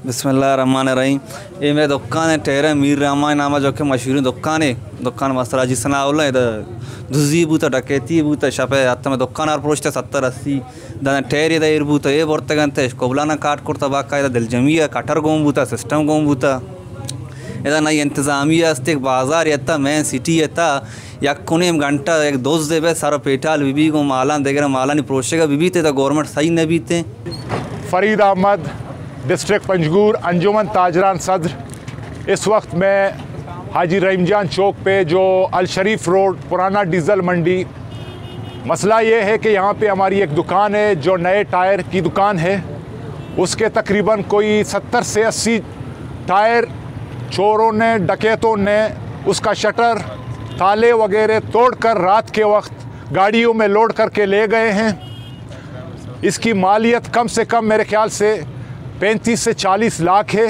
बिस्मिल्लाहिर्रहमानिर्रहीम। ये मेरे दुकान है टेरे मीर रामा नामा जो कि मशहूर दुकान है। दुकान मसला जिसना उल्ला इधर धुजी बूता डकैती बूता शपे आता में दुकान आर प्रोस्टे 70-80 दाना टेर इधर एर बूता ये बोर्ते गंते कोबलाना काट कुर्ता बाका इधर दिल जमिया कटर गोम बूता सिस्टम गोम बूता इधर नई इंतज़ामिया अस्तिक बाज़ार यत्ता मेन सिटी यत्ता या कुनेम घंटा एक दोस्त देवे सारा पेटाल बीबी को मालान देगा मालानी प्रोशेगा बीबी ते गवर्नमेंट सही न बीते। फ़रीद अहमद डिस्ट्रिक्ट पंजगूर अंजुमन ताजरान सदर। इस वक्त मैं हाजी रहीम जान चौक पे जो अल शरीफ रोड पुराना डीज़ल मंडी, मसला ये है कि यहाँ पे हमारी एक दुकान है जो नए टायर की दुकान है। उसके तकरीबन कोई 70 से 80 टायर चोरों ने डकैतों ने उसका शटर ताले वगैरह तोड़कर रात के वक्त गाड़ियों में लोड करके ले गए हैं। इसकी मालियत कम से कम मेरे ख्याल से 35 से 40 लाख है।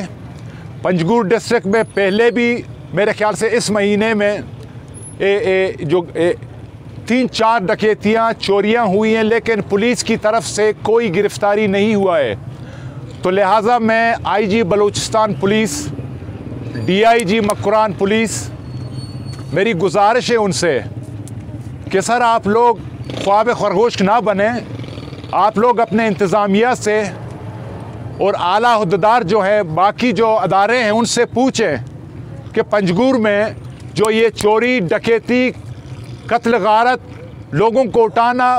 पंजगूर डिस्ट्रिक्ट में पहले भी मेरे ख्याल से इस महीने में 3-4 डकैतियाँ चोरियाँ हुई हैं, लेकिन पुलिस की तरफ से कोई गिरफ्तारी नहीं हुआ है। तो लिहाजा मैं IG Balochistan police, DIG Makran police, मेरी गुजारिश है उनसे कि सर आप लोग ख्वाब खरगोश ना बने। आप लोग अपने इंतज़ामिया से और आला हुद्देदार जो है बाकी जो अदारे हैं उनसे पूछें कि पंजगूर में जो ये चोरी डकैती कत्ल गारत लोगों को उठाना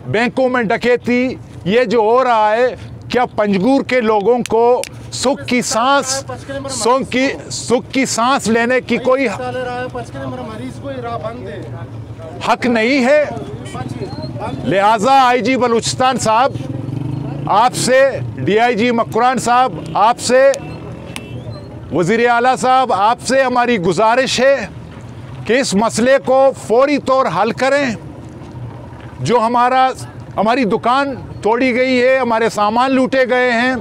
बैंकों में डकैती ये जो हो रहा है, क्या पंजगूर के लोगों को सुख की सांस लेने की कोई हक नहीं है? लिहाजा IG बलूचिस्तान साहब आपसे, DIG मकुरान साहब आपसे, वज़ीर आला साहब आपसे हमारी गुजारिश है कि इस मसले को फौरी तौर हल करें। जो हमारी दुकान तोड़ी गई है, हमारे सामान लूटे गए हैं,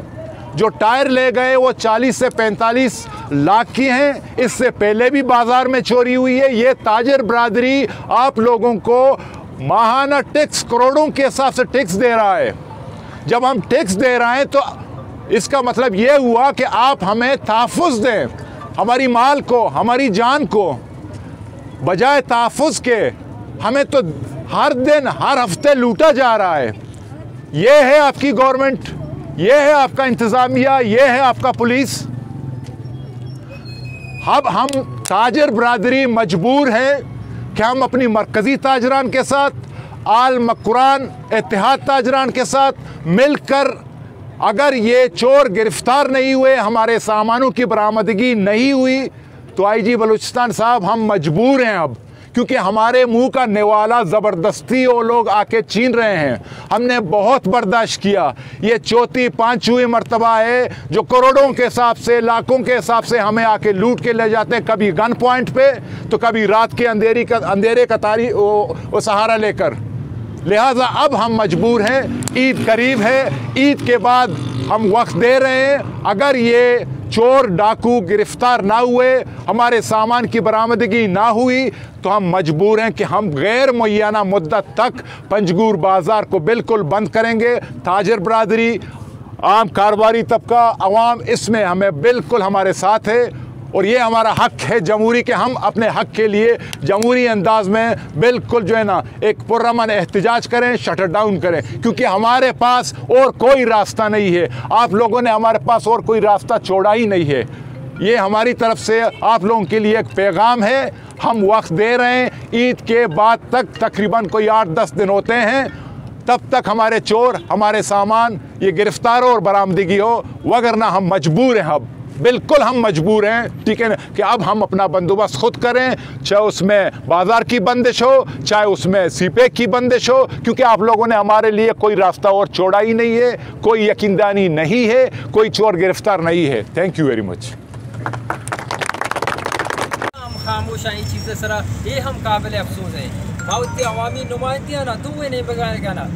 जो टायर ले गए वो 40 से 45 लाख की हैं। इससे पहले भी बाज़ार में चोरी हुई है। ये ताजर बरादरी आप लोगों को माहाना टैक्स करोड़ों के हिसाब से टैक्स दे रहा है। जब हम टैक्स दे रहे हैं तो इसका मतलब ये हुआ कि आप हमें तहफ़्फ़ुज़ दें, हमारी माल को, हमारी जान को। बजाय तहफ़्फ़ुज़ के हमें तो हर दिन हर हफ्ते लूटा जा रहा है। ये है आपकी गवर्नमेंट, ये है आपका इंतज़ामिया, ये है आपका पुलिस। अब हम ताजर बरादरी मजबूर हैं कि हम अपनी मरकज़ी ताजरान के साथ, आल मकुरान इत्तेहाद ताजरान के साथ मिलकर, अगर ये चोर गिरफ्तार नहीं हुए, हमारे सामानों की बरामदगी नहीं हुई, तो IG बलूचिस्तान साहब हम मजबूर हैं अब, क्योंकि हमारे मुंह का निवाला ज़बरदस्ती वो लोग आके छीन रहे हैं। हमने बहुत बर्दाश्त किया। ये चौथी पांचवीं मर्तबा है जो करोड़ों के हिसाब से, लाखों के हिसाब से हमें आके लूट के ले जाते हैं, कभी गन पॉइंट पे तो कभी रात के अंधेरे का तारी वो सहारा लेकर। लिहाजा अब हम मजबूर हैं। ईद करीब है, ईद के बाद हम वक्त दे रहे हैं। अगर ये चोर डाकू गिरफ्तार ना हुए, हमारे सामान की बरामदगी ना हुई, तो हम मजबूर हैं कि हम गैर मुय्यना मुद्दत तक पंजगूर बाज़ार को बिल्कुल बंद करेंगे। ताजर बरादरी, आम कारोबारी तबका, अवाम इसमें हमें बिल्कुल हमारे साथ है और ये हमारा हक है जमहूरी के, हम अपने हक के लिए जमहूरी अंदाज में बिल्कुल जो है ना एक पुरअमन एहतजाज करें, शटर डाउन करें, क्योंकि हमारे पास और कोई रास्ता नहीं है। आप लोगों ने हमारे पास और कोई रास्ता छोड़ा ही नहीं है। ये हमारी तरफ से आप लोगों के लिए एक पैगाम है। हम वक्त दे रहे हैं, ईद के बाद तक तकरीबन कोई 8-10 दिन होते हैं, तब तक हमारे चोर, हमारे सामान ये गिरफ्तार हो और बरामदगी हो, वगरना हम मजबूर हैं। अब बिल्कुल हम मजबूर हैं, ठीक है ना, कि अब हम अपना बंदोबस्त खुद करें, चाहे उसमें बाज़ार की बंदिश हो, चाहे उसमें सीपे की बंदिश हो, क्योंकि आप लोगों ने हमारे लिए कोई रास्ता और छोड़ा ही नहीं है, कोई यकीनदानी नहीं है, कोई चोर गिरफ्तार नहीं है। Thank you very much. खामोश आई चीज़ें सरा ये हम काबिल अफसोस है। बहुत अवामी नुमाइंदियाँ ना तो नहीं बगाएगा ना,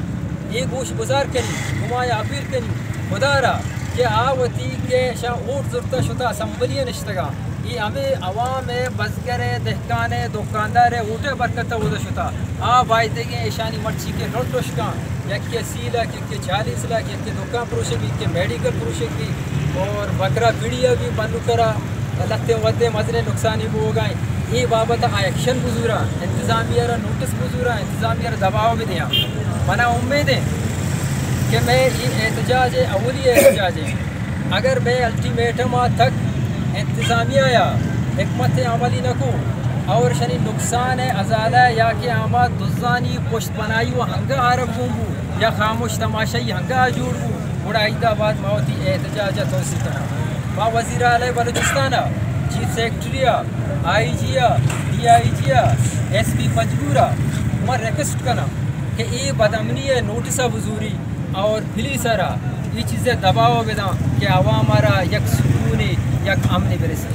ये गोश गुजार करी नुमाया अपील करी खुदारा कि आवती के वोट ज़रूरत शुदा असम्बली नश्तगा ये हमें अवाम है, बजगर है, दहकान है, दुकानदार है, ऊटे बरकत वो शुदा आ वायदे ईशानी मर्ची के रोटोश का यके 80 लाख, यके 40 लाख, यके दुकान पुरुष की, यके मेडिकल पुरुष की और बकरा पीड़िया भी बंद करा लगते वदे मजरे नुकसानी वो हो गए ये बाबत एक्शन बुजुरा इंतज़ामिया नोटिस बुजुरा इंतज़ामिया दबाव भी दिया मना उम्मीद है कि मैं ये एहतजाज है अवली एहतजाज है अगर मैं अल्टीमेटम तक इंतज़ामिया या हिकमत अमली न को और शनि नुकसान है अजाला या कि आमा दुजानी पुश्त बनाई वो हंगा आरब गूंगू या खामोश तमाशाई हंगा जुड़ू बड़ा हैदराबाद मावती एहतजाज तोसी कना माँ वज़ीर आला Balochistan chief सेक्रेटरिया IG DIG SP पंजगूरा मैं रिक्वेस्ट करना कि ये बदअमनी है नोटिस बुजूरी और पुलिस ये चीज़ें दबाव बेदा कि आवाम यक सुकून यक अमन बरसे।